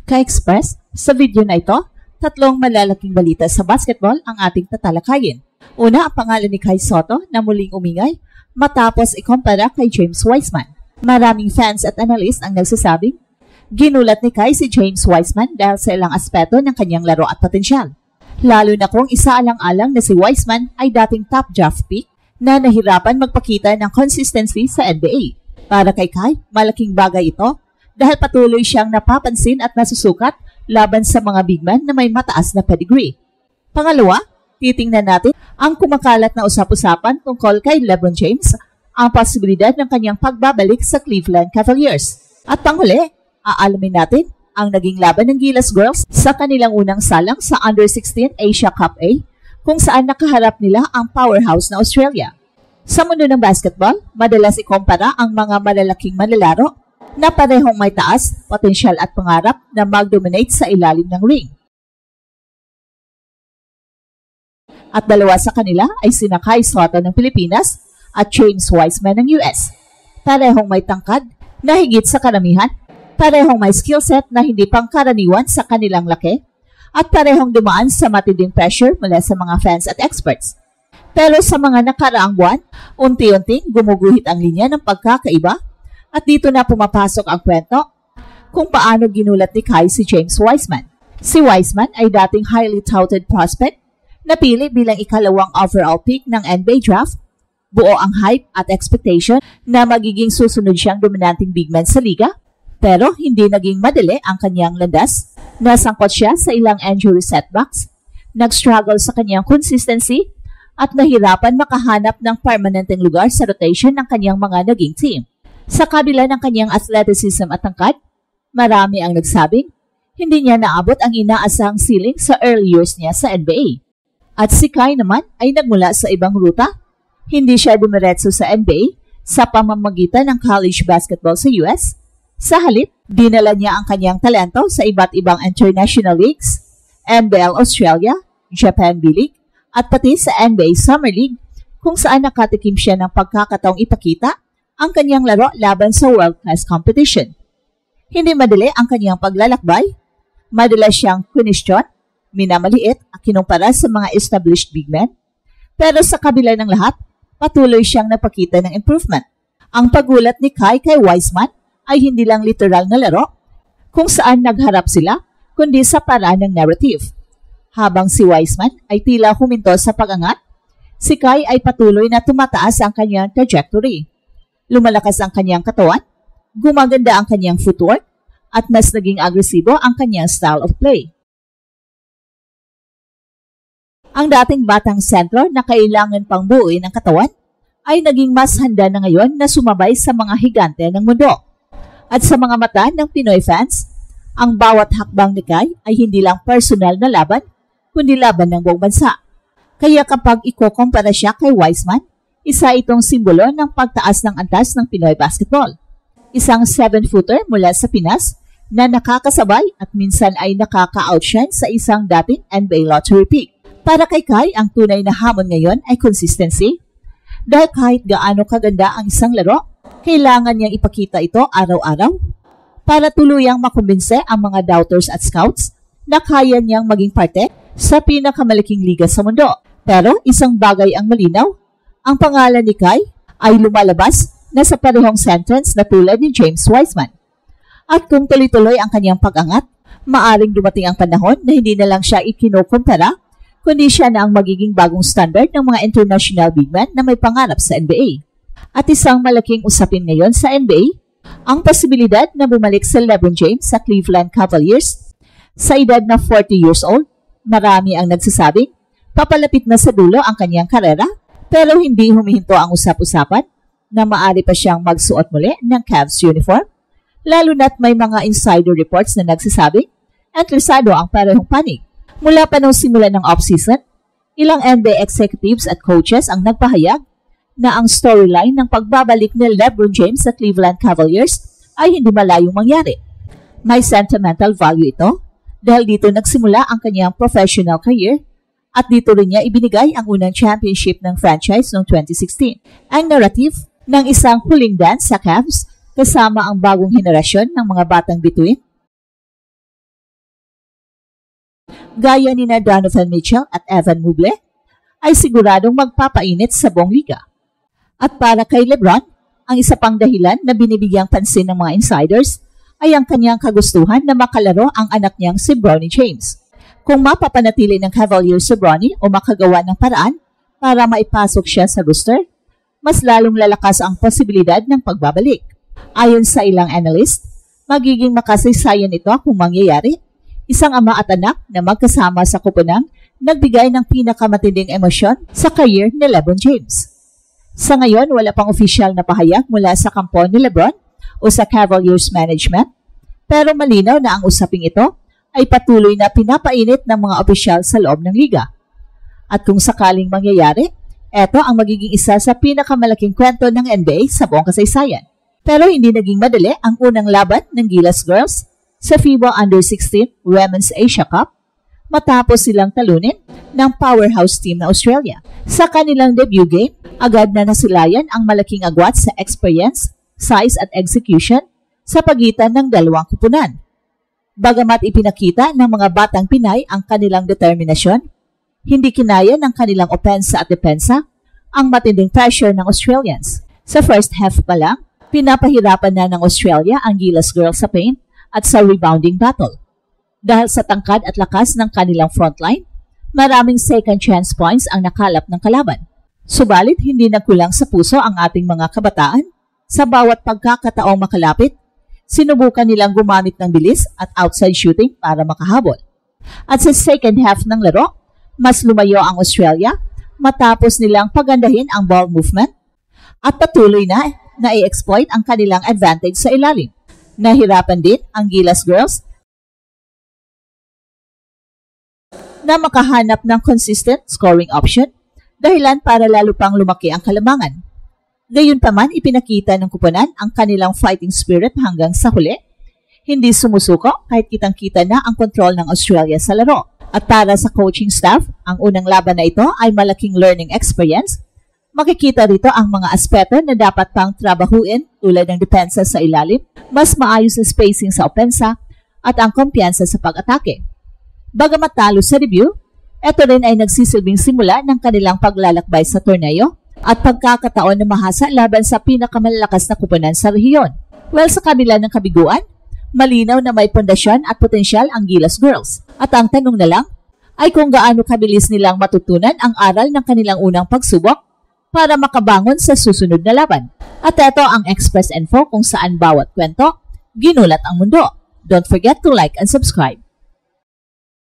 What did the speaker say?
Ka-Express, sa video na ito, tatlong malalaking balita sa basketball ang ating tatalakayin. Una, ang pangalan ni Kai Sotto na muling umingay matapos ikumpara kay James Wiseman. Maraming fans at analyst ang nagsasabing, ginulat ni Kai si James Wiseman dahil sa ilang aspeto ng kanyang laro at potensyal. Lalo na kung isaalang-alang na si Wiseman ay dating top draft pick na nahirapan magpakita ng consistency sa NBA. Para kay Kai, malaking bagay ito dahil patuloy siyang napapansin at nasusukat laban sa mga big man na may mataas na pedigree. Pangalawa, titingnan natin ang kumakalat na usap-usapan tungkol kay LeBron James, ang posibilidad ng kanyang pagbabalik sa Cleveland Cavaliers. At panghuli, aalamin natin ang naging laban ng Gilas Girls sa kanilang unang salang sa Under-16 Asia Cup A, kung saan nakaharap nila ang powerhouse na Australia. Sa mundo ng basketball, madalas ikumpara ang mga malalaking manlalaro na parehong may taas, potensyal at pangarap na mag-dominate sa ilalim ng ring. At dalawa sa kanila ay sina Kai Sotto ng Pilipinas at James Wiseman ng US. Parehong may tangkad na higit sa karamihan, parehong may skill set na hindi pangkaraniwan sa kanilang laki, at parehong dumaan sa matinding pressure mula sa mga fans at experts. Pero sa mga nakaraang buwan, unti-unting gumuguhit ang linya ng pagkakaiba, at dito na pumapasok ang kwento kung paano ginulat ni Kai si James Wiseman. Si Wiseman ay dating highly touted prospect, napili bilang ikalawang overall pick ng NBA draft. Buo ang hype at expectation na magiging susunod siyang dominanting big man sa liga, pero hindi naging madali ang kanyang landas. Nasangkot siya sa ilang injury setbacks, nag-struggle sa kanyang consistency, at nahirapan makahanap ng permanenteng lugar sa rotation ng kanyang mga naging team. Sa kabila ng kanyang athleticism at tangkad, marami ang nagsabing hindi niya naabot ang inaasahang ceiling sa early years niya sa NBA. At si Kai naman ay nagmula sa ibang ruta. Hindi siya dumiretso sa NBA sa pamamagitan ng college basketball sa US. Sa halip, dinala niya ang kanyang talento sa iba't ibang international leagues, NBL Australia, Japan B-League, at pati sa NBA Summer League, kung saan nakatikim siya ng pagkakataong ipakita ang kanyang laro laban sa world-class competition. Hindi madali ang kanyang paglalakbay. Madalas siyang kwinestyon, minamaliit at kinumpara sa mga established big men. Pero sa kabila ng lahat, patuloy siyang napakita ng improvement. Ang pagulat ni Kai kay Wiseman ay hindi lang literal na laro, kung saan nagharap sila, kundi sa paraan ng narrative. Habang si Wiseman ay tila huminto sa pag-angat, si Kai ay patuloy na tumataas ang kanyang trajectory. Lumalakas ang kanyang katawan, gumaganda ang kanyang footwork, at mas naging agresibo ang kanyang style of play. Ang dating batang sentro na kailangan pang buuin ang katawan ay naging mas handa na ngayon na sumabay sa mga higante ng mundo. At sa mga mata ng Pinoy fans, ang bawat hakbang ni Kai ay hindi lang personal na laban, kundi laban ng buong bansa. Kaya kapag ikukumpara siya kay Wiseman, isa itong simbolo ng pagtaas ng antas ng Pinoy basketball. Isang 7-footer mula sa Pinas na nakakasabay at minsan ay nakaka-outshine sa isang dating NBA lottery pick. Para kay Kai, ang tunay na hamon ngayon ay consistency. Dahil kahit gaano kaganda ang isang laro, kailangan niyang ipakita ito araw-araw para tuluyang makumbinse ang mga doubters at scouts na kaya niyang maging parte sa pinakamalaking liga sa mundo. Pero isang bagay ang malinaw, ang pangalan ni Kai ay lumalabas na sa parehong sentence na tulad ni James Wiseman. At kung tuloy-tuloy ang kanyang pag-angat, maaring dumating ang panahon na hindi na lang siya ikinukumpara, kundi siya na ang magiging bagong standard ng mga international big men na may pangarap sa NBA. At isang malaking usapin ngayon sa NBA, ang posibilidad na bumalik si LeBron James sa Cleveland Cavaliers. Sa edad na 40 years old, marami ang nagsasabing papalapit na sa dulo ang kanyang karera, pero hindi humihinto ang usap-usapan na maaari pa siyang magsuot muli ng Cavs uniform, lalo na't may mga insider reports na nagsasabing interesado ang parehong panig. Mula pa nung simula ng off-season, ilang NBA executives at coaches ang nagpahayag na ang storyline ng pagbabalik ni LeBron James sa Cleveland Cavaliers ay hindi malayong mangyari. May sentimental value ito dahil dito nagsimula ang kanyang professional career at dito rin niya ibinigay ang unang championship ng franchise noong 2016. Ang narrative ng isang huling dance sa Cavs kasama ang bagong henerasyon ng mga batang bituin gaya ni Donovan Mitchell at Evan Mobley, ay siguradong magpapainit sa buong liga. At para kay LeBron, ang isa pang dahilan na binibigyang pansin ng mga insiders ay ang kanyang kagustuhan na makalaro ang anak niyang si Bronny James. Kung mapapanatili ng Cavaliers si Bronny o makagawa ng paraan para maipasok siya sa roster, mas lalong lalakas ang posibilidad ng pagbabalik. Ayon sa ilang analyst, magiging makasaysayan ito kung mangyayari. Isang ama at anak na magkasama sa kupunang nagbigay ng pinakamatinding emosyon sa career ni LeBron James. Sa ngayon, wala pang opisyal na pahayag mula sa kampo ni LeBron o sa Cavaliers management, pero malinaw na ang usaping ito ay patuloy na pinapainit ng mga opisyal sa loob ng liga. At kung sakaling mangyayari, ito ang magiging isa sa pinakamalaking kwento ng NBA sa buong kasaysayan. Pero hindi naging madali ang unang laban ng Gilas Girls sa FIBA Under-16 Women's Asia Cup matapos silang talunin ng powerhouse team na Australia. Sa kanilang debut game, agad na nasilayan ang malaking agwat sa experience, size at execution sa pagitan ng dalawang kupunan. Bagamat ipinakita ng mga batang Pinay ang kanilang determinasyon, hindi kinaya ng kanilang opensa at depensa ang matinding pressure ng Australians. Sa first half pa lang, pinapahirapan na ng Australia ang Gilas Girls sa paint at sa rebounding battle. Dahil sa tangkad at lakas ng kanilang frontline, maraming second chance points ang nakalap ng kalaban. Subalit hindi nagkulang sa puso ang ating mga kabataan. Sa bawat pagkakataong makalapit, sinubukan nilang gumamit ng bilis at outside shooting para makahabol. At sa second half ng laro, mas lumayo ang Australia matapos nilang pagandahin ang ball movement at patuloy na i-exploit ang kanilang advantage sa ilalim. Nahirapan din ang Gilas Girls na makahanap ng consistent scoring option, dahilan para lalo pang lumaki ang kalamangan. Gayunpaman, ipinakita ng kupunan ang kanilang fighting spirit hanggang sa huli. Hindi sumusuko kahit kitang-kita na ang kontrol ng Australia sa laro. At para sa coaching staff, ang unang laban na ito ay malaking learning experience. Makikita rito ang mga aspeto na dapat pang trabahuin tulad ng depensa sa ilalim, mas maayos na spacing sa opensa, at ang kumpiyansa sa pag-atake. Bagamat talo sa debut, ito rin ay nagsisilbing simula ng kanilang paglalakbay sa torneo at pagkakataon na mahasa laban sa pinakamalalakas na kupunan sa rehiyon. Well, sa kabila ng kabiguan, malinaw na may pundasyon at potensyal ang Gilas Girls. At ang tanong na lang ay kung gaano kabilis nilang matutunan ang aral ng kanilang unang pagsubok para makabangon sa susunod na laban. At ito ang Express Info kung saan bawat kwento, ginulat ang mundo. Don't forget to like and subscribe.